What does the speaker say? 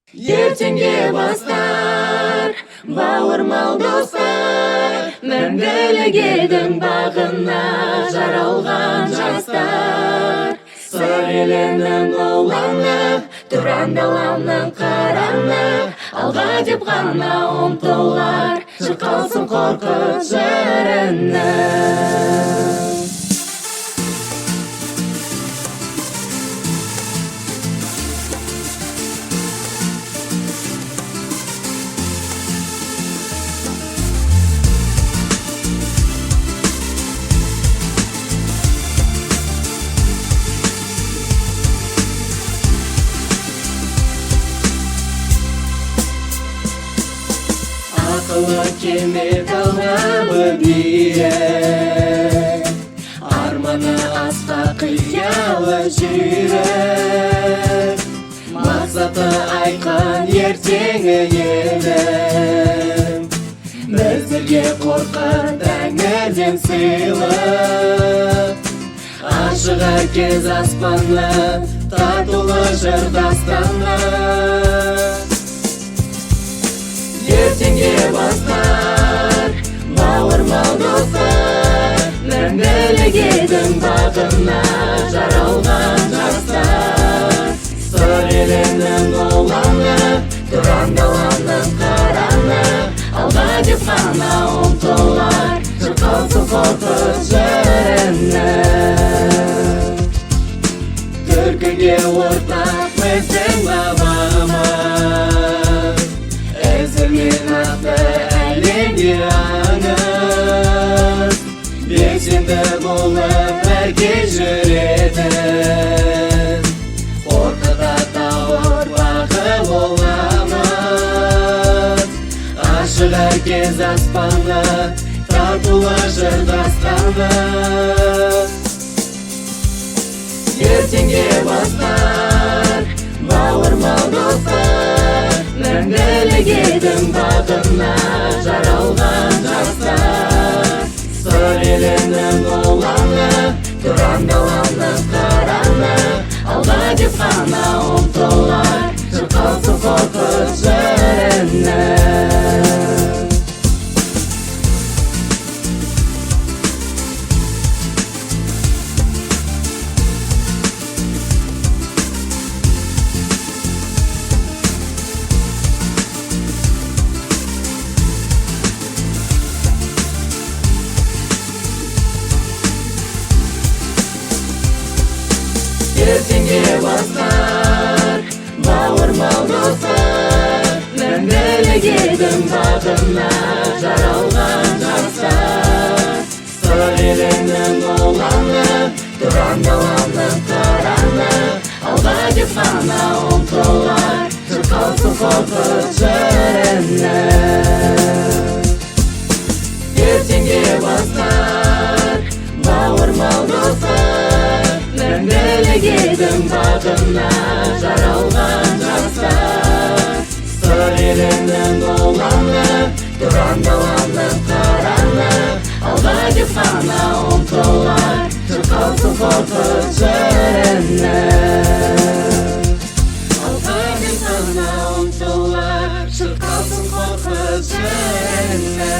Ертеңге бастар, бауырмал достар, мәңгілік елдің бағына жаралған жастар. Сыр елінің ұланы, тұран даланың қараны, алға деп ғана ұмтылар, шырқалсын қорқыт жырыны. Ақылы келмей талабы биік, арманы асқақ қиялы жүйрік, мақсаты айқын ертеңі елдің, біздерге қорқыт тәңірден сыйлық. Ашық әркез аспаны, татулы жыр дастаны. Ертеңге бастар, бауырмал достар, мәңгілік елдің бағына жаралған жастар. Сыр елінің ұланы, тұран даланың қараны, алға деп ғана ұмтылар, шырқалсын қорқыт жырыны. Күлкіге ортақ біздің бабамыз, әзірмен ақты әлемге аңыз, белсенді болып бірге жүретін, ортада тауыр бағы боламыз. Ашық әркез аспаны, татулы жыр дастаны. Ертеңге бастар, бауырмал достар, мәңгілік елдің бағына жаралған жастар. Сыр елінің ұланы, тұран даланың қараны, алға деп ғана ұмтылар, шырқалсын қорқыт жырыны. Ертеңге бастар, бауырмал достар, мәңгілік елдің бағына жаралған жастар. Сыр елінің ұланы, тұран даланың қараны, алға деп ғана ұмтылар, шырқалсын қорқыт жырыны. Ертеңге бастар, бауырмал достар, мәңгілік елдің бағына жаралған жастар. Сыр елінің ұланы, тұран даланың қараны, алға деп ғана ұмтылар, шырқалсын қорқыт жырыны. Алға деп ғана ұмтылар, шырқалсын қорқыт жырыны.